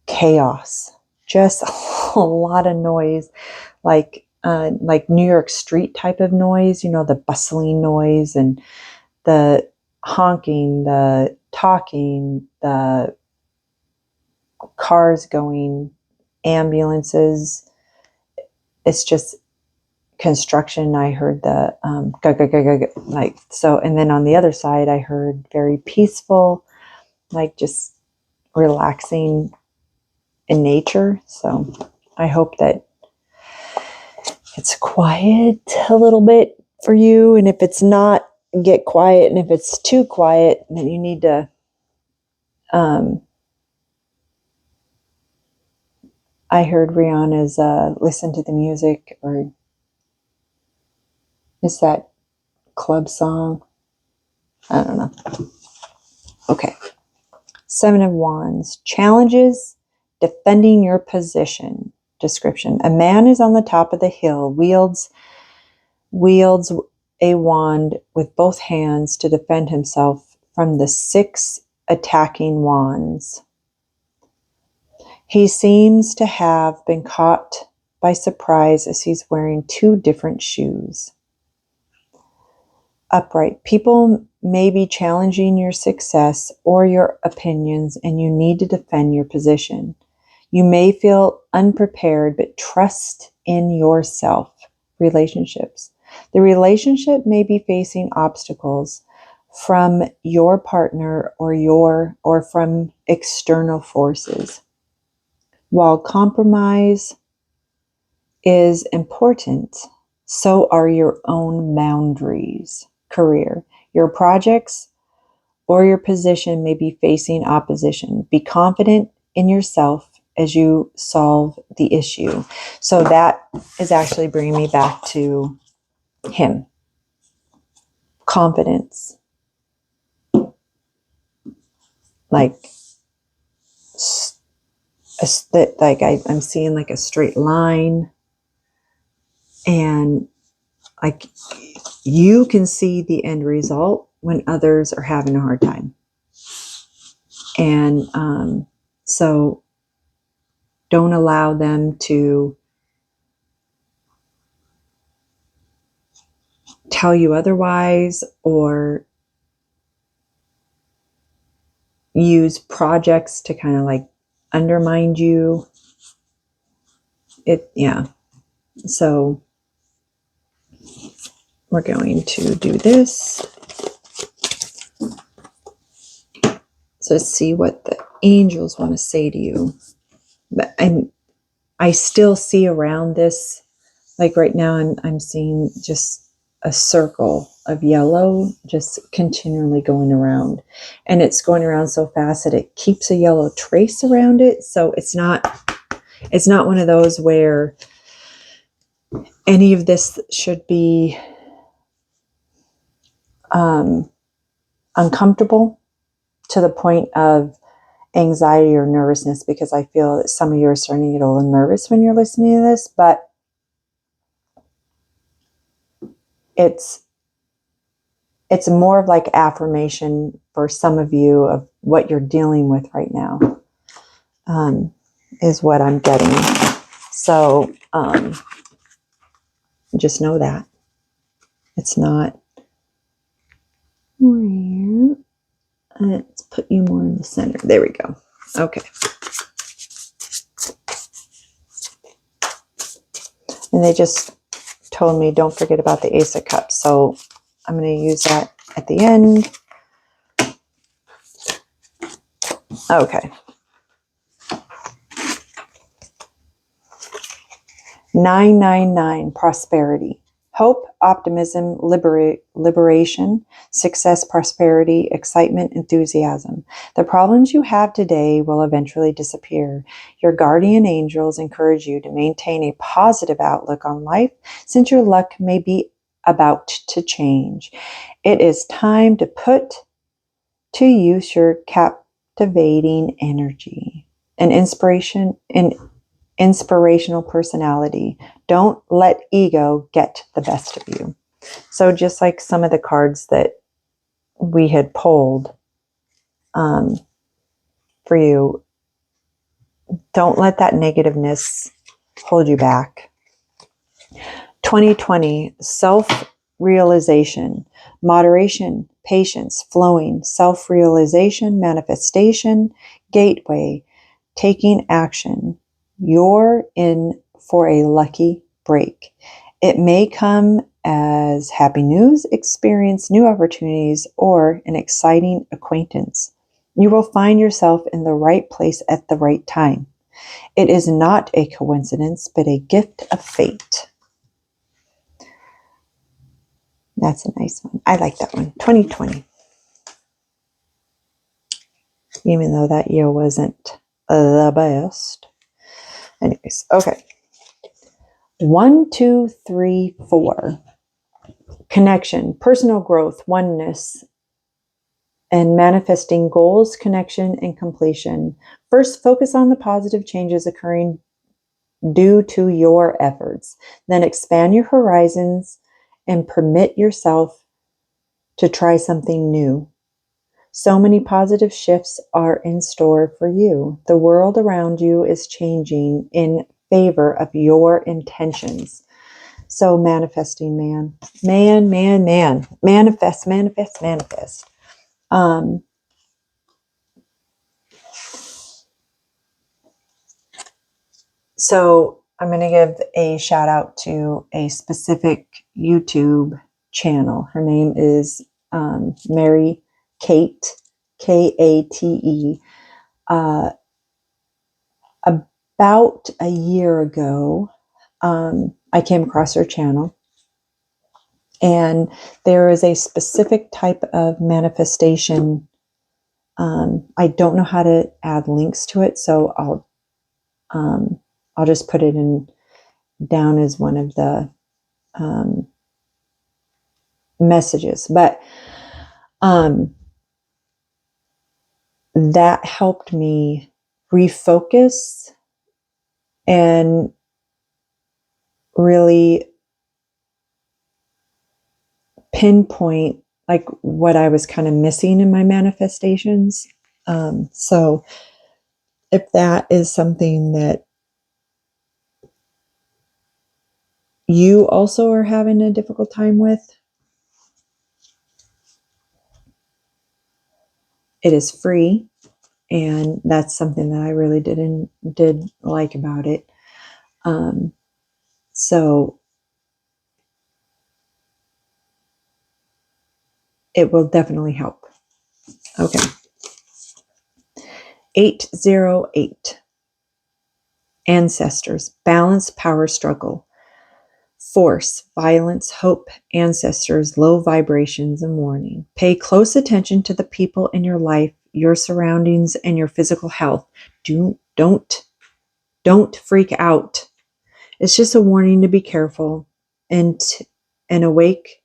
Speaker 1: chaos, just a lot of noise, like New York street type of noise, the bustling noise and the honking, the talking, the cars going, ambulances. It's just construction. I heard the like so, and then on the other side, I heard very peaceful, like just relaxing in nature. So I hope that it's quiet a little bit for you. And if it's not, get quiet. And if it's too quiet, then you need to I heard Rihanna's Listen to the Music, or is that club song? I don't know. Okay. 7 of Wands. Challenges, defending your position. Description. A man is on the top of the hill, wields a wand with both hands to defend himself from the 6 attacking wands. He seems to have been caught by surprise as he's wearing 2 different shoes. Upright. People may be challenging your success or your opinions, and you need to defend your position. You may feel unprepared, but trust in yourself. Relationships. The relationship may be facing obstacles from your partner or from external forces. While compromise is important, So are your own boundaries. Career. Your projects or your position may be facing opposition. Be confident in yourself as you solve the issue. So that is actually bringing me back to him. Confidence. Like, I'm seeing like a straight line, and like you can see the end result when others are having a hard time. And so don't allow them to tell you otherwise, or use projects to kind of like undermine you. Yeah. So we're going to do this. So see what the angels want to say to you. But I still see around this, like right now, I'm seeing just a circle of yellow just continually going around. And it's going around so fast that it keeps a yellow trace around it. So it's not one of those where any of this should be uncomfortable to the point of anxiety or nervousness, because I feel that some of you are starting to get a little nervous when you're listening to this, but it's more of like affirmation for some of you of what you're dealing with right now, is what I'm getting. So just know that it's not rare. Let's put you more in the center. There we go. Okay. And they just told me don't forget about the Ace of Cups. So I'm going to use that at the end. Okay. 999, prosperity. Hope, optimism, liberation, success, prosperity, excitement, enthusiasm. The problems you have today will eventually disappear. Your guardian angels encourage you to maintain a positive outlook on life, since your luck may be about to change. It is time to put to use your captivating energy and inspirational personality. Don't let ego get the best of you. So just like some of the cards that we had pulled for you, don't let that negativeness hold you back. 2020, self-realization, moderation, patience, flowing, self-realization, manifestation, gateway, taking action. You're in for a lucky break. It may come as happy news, experience, new opportunities, or an exciting acquaintance. You will find yourself in the right place at the right time. It is not a coincidence, but a gift of fate. That's a nice one. I like that one. 2020. Even though that year wasn't the best. Anyways, okay. 1, 2, 3, 4. Connection, personal growth, oneness, and manifesting goals, connection, and completion. First, focus on the positive changes occurring due to your efforts. Then expand your horizons and permit yourself to try something new. So many positive shifts are in store for you. The world around you is changing in favor of your intentions. So manifesting, man. Manifest. So I'm going to give a shout out to a specific YouTube channel. Her name is Mary Kate, Kate. About a year ago, I came across her channel, And there is a specific type of manifestation. I don't know how to add links to it, so I'll just put it in down as one of the messages. But that helped me refocus and really pinpoint like what I was kind of missing in my manifestations. So if that is something that you also are having a difficult time with, it is free. And that's something that I really did like about it. So it will definitely help. Okay. 808. Ancestors. Balance, power, struggle. Force, violence, hope, ancestors, low vibrations, and warning. Pay close attention to the people in your life, your surroundings, and your physical health. Don't freak out. It's just a warning to be careful and awake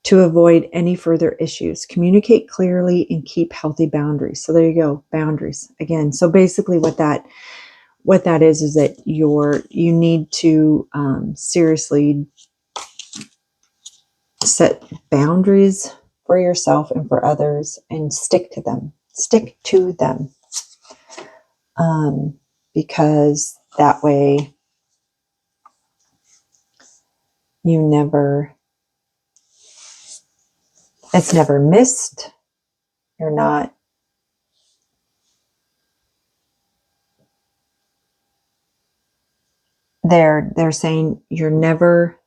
Speaker 1: to avoid any further issues. Communicate clearly and keep healthy boundaries. So there you go, boundaries again. So basically, what that is that you need to seriously set boundaries for yourself and for others, and stick to them. Because that way it's never missed. You're not they're saying you're never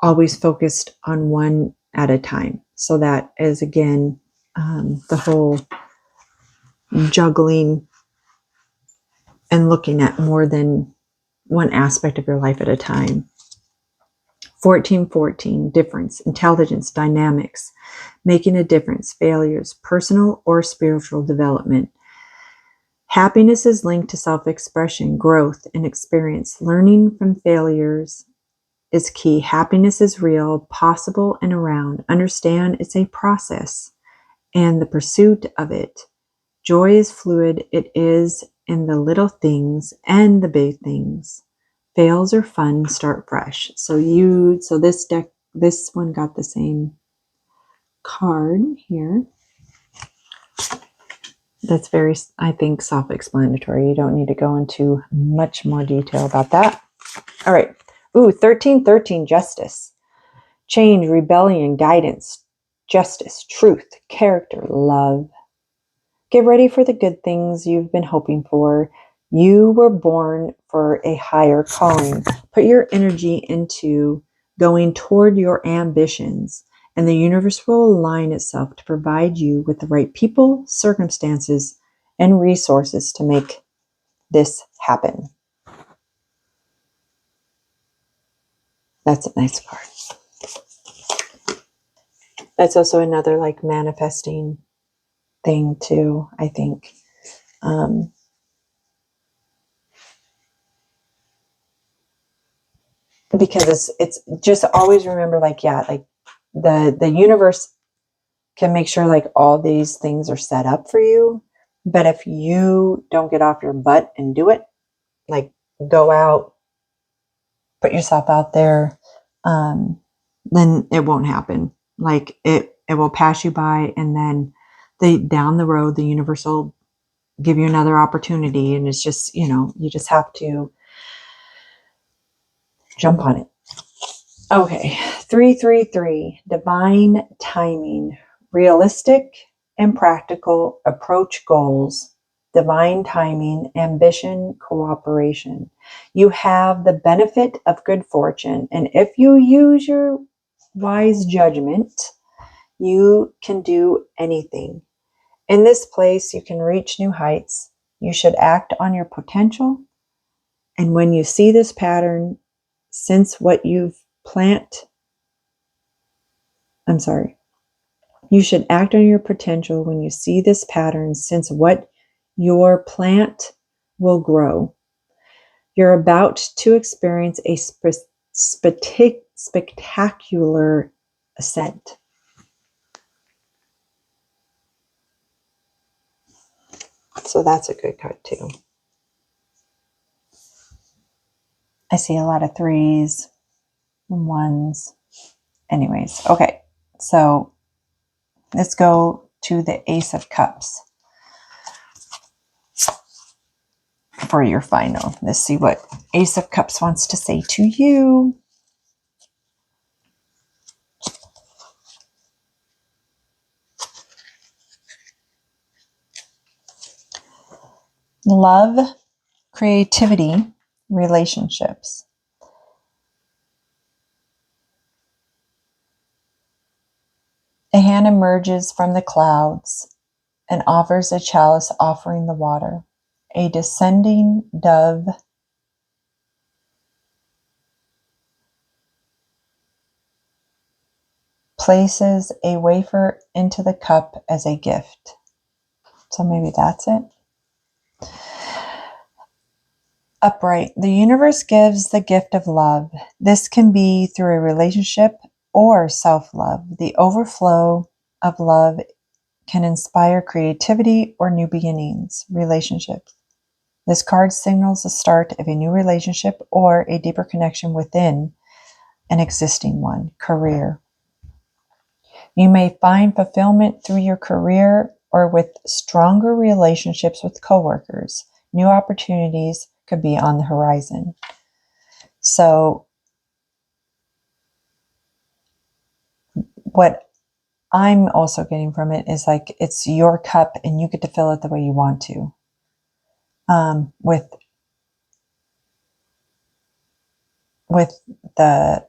Speaker 1: always focused on one at a time. So that is again the whole juggling and looking at more than one aspect of your life at a time. 1414, difference, intelligence, dynamics, making a difference, failures, personal or spiritual development. Happiness is linked to self-expression, growth, and experience. Learning from failures is key. Happiness is real, possible, and around. Understand it's a process and the pursuit of it. Joy is fluid. It is in the little things and the big things. Fails are fun, start fresh. So this one got the same card here. That's very, I think, self-explanatory. You don't need to go into much more detail about that. All right. 1313, justice. Change, rebellion, guidance, justice, truth, character, love. Get ready for the good things you've been hoping for. You were born for a higher calling. Put your energy into going toward your ambitions, and the universe will align itself to provide you with the right people, circumstances, and resources to make this happen. That's a nice card. That's also another like manifesting thing too, I think. Because it's just always remember, like, yeah, like the universe can make sure like all these things are set up for you. But if you don't get off your butt and do it, like go out, put yourself out there, then it won't happen. Like it will pass you by, and then down the road, the universe will give you another opportunity. And it's just, you just have to jump on it. Okay. 333, divine timing, realistic and practical approach goals, divine timing, ambition, cooperation. You have the benefit of good fortune, and if you use your wise judgment, you can do anything. In this place, you can reach new heights. You should act on your potential. And when you see this pattern, sense what you've plant I'm sorry. You should act on your potential when you see this pattern, since what your plant will grow. You're about to experience a spectacular ascent. So that's a good card too. I see a lot of 3s and 1s. Anyways, okay. So let's go to the Ace of Cups for your final. Let's see what Ace of Cups wants to say to you. Love, creativity, relationships. A hand emerges from the clouds and offers a chalice offering the water. A descending dove places a wafer into the cup as a gift. So maybe that's it. Upright. The universe gives the gift of love. This can be through a relationship or self-love. The overflow of love can inspire creativity or new beginnings. Relationships. This card signals the start of a new relationship or a deeper connection within an existing one. Career. You may find fulfillment through your career or with stronger relationships with coworkers. New opportunities could be on the horizon. So what I'm also getting from it is like it's your cup and you get to fill it the way you want to. With the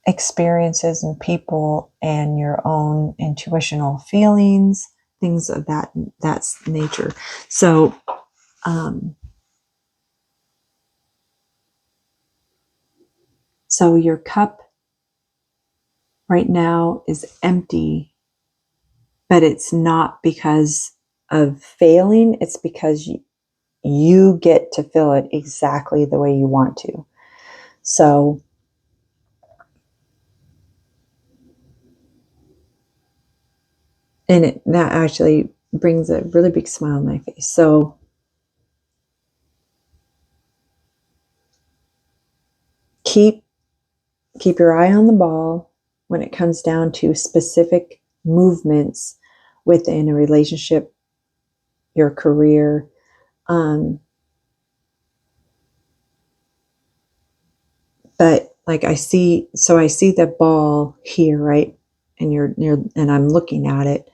Speaker 1: experiences and people and your own intuitional feelings, things of that's nature. So so your cup right now is empty, but it's not because of failing, it's because you get to fill it exactly the way you want to. So and that actually brings a really big smile on my face. So keep your eye on the ball when it comes down to specific movements within a relationship, your career. But like I see the ball here, right? And and I'm looking at it,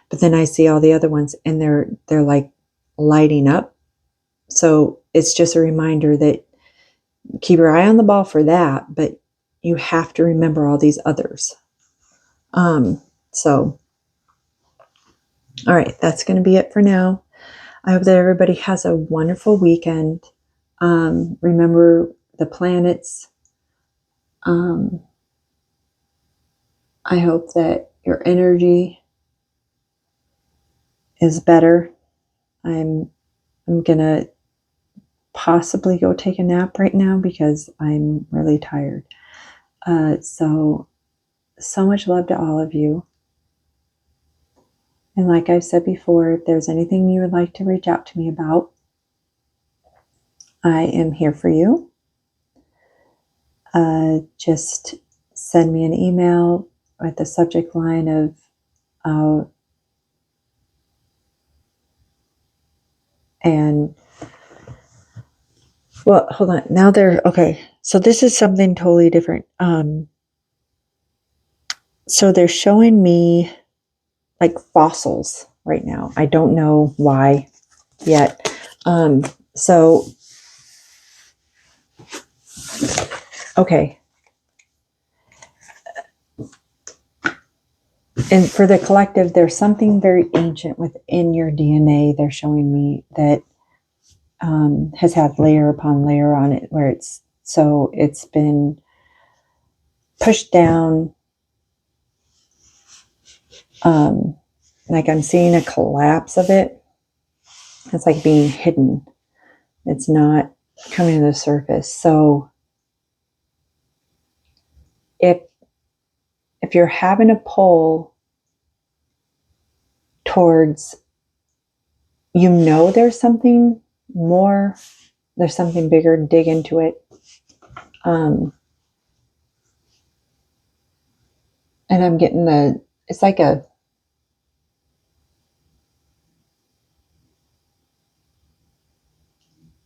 Speaker 1: but then I see all the other ones and they're like lighting up. So it's just a reminder that keep your eye on the ball for that, but you have to remember all these others. So, all right, that's going to be it for now. I hope that everybody has a wonderful weekend. Remember the planets. I hope that your energy is better. I'm gonna possibly go take a nap right now because I'm really tired. So much love to all of you. And like I've said before, if there's anything you would like to reach out to me about, I am here for you. Just send me an email with the subject line of and well, hold on. Now okay. So this is something totally different. So they're showing me like fossils right now. I don't know why yet. So okay. And for the collective, there's something very ancient within your DNA. They're showing me that has had layer upon layer on it, where it's been pushed down. Like I'm seeing a collapse of it. It's like being hidden. It's not coming to the surface. So if you're having a pull towards, there's something more, there's something bigger, dig into it. And I'm getting it's like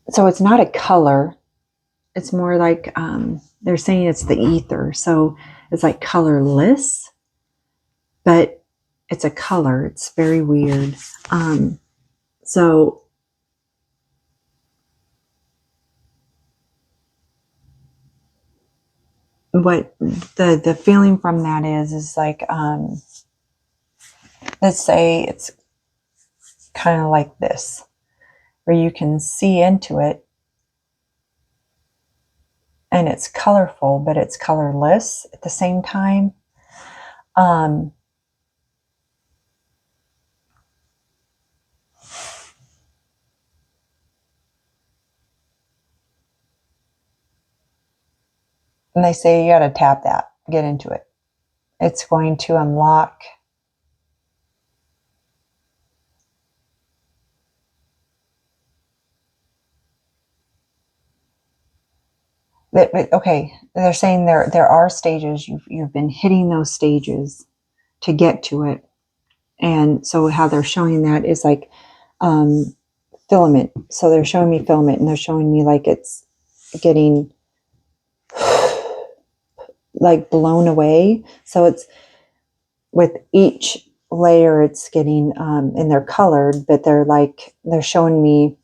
Speaker 1: so it's not a color. It's more like, they're saying it's the ether. So it's like colorless, but it's a color. It's very weird. So what the feeling from that is like, let's say it's kind of like this, where you can see into it and it's colorful, but it's colorless at the same time. And they say you got to tap that, get into it. It's going to unlock okay, they're saying there are stages. You've been hitting those stages to get to it. And so how they're showing that is like, filament. So they're showing me filament, and they're showing me like it's getting like blown away. So it's with each layer, it's getting, and they're colored, but they're showing me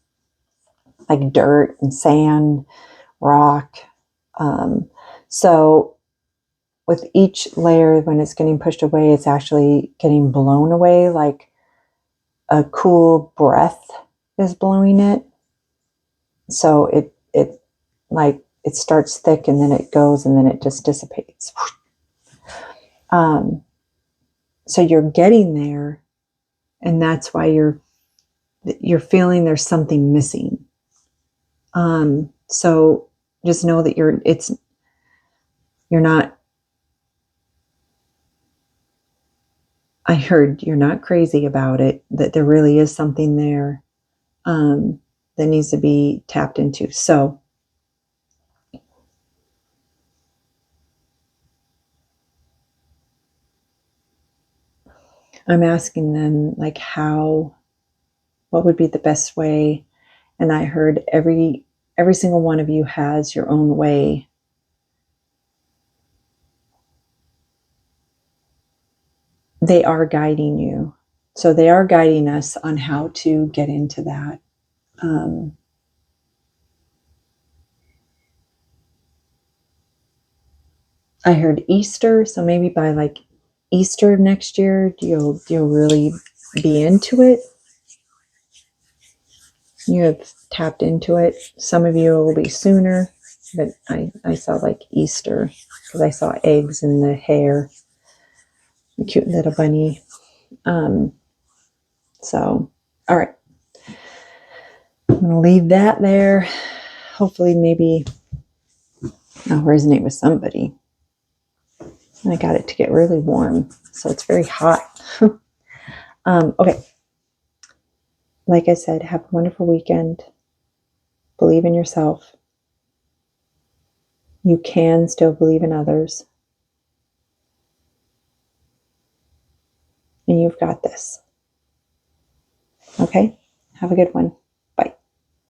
Speaker 1: like dirt and sand, rock. So with each layer, when it's getting pushed away, it's actually getting blown away, like a cool breath is blowing it. So it like it starts thick and then it goes and then it just dissipates. So you're getting there, and that's why you're feeling there's something missing. So just know that you're not, I heard you're not crazy about it, that there really is something there, that needs to be tapped into. So I'm asking them like what would be the best way? And I heard every single one of you has your own way. They are guiding you. So they are guiding us on how to get into that. I heard Easter, so maybe by like Easter of next year, you'll really be into it. You have tapped into it. Some of you will be sooner, but I saw like Easter because I saw eggs in the hair, the cute little bunny. So, all right. I'm going to leave that there. Hopefully, maybe I'll resonate with somebody. I got it to get really warm, so it's very hot. Okay. Like I said, have a wonderful weekend. Believe in yourself. You can still believe in others. And you've got this. Okay? Have a good one.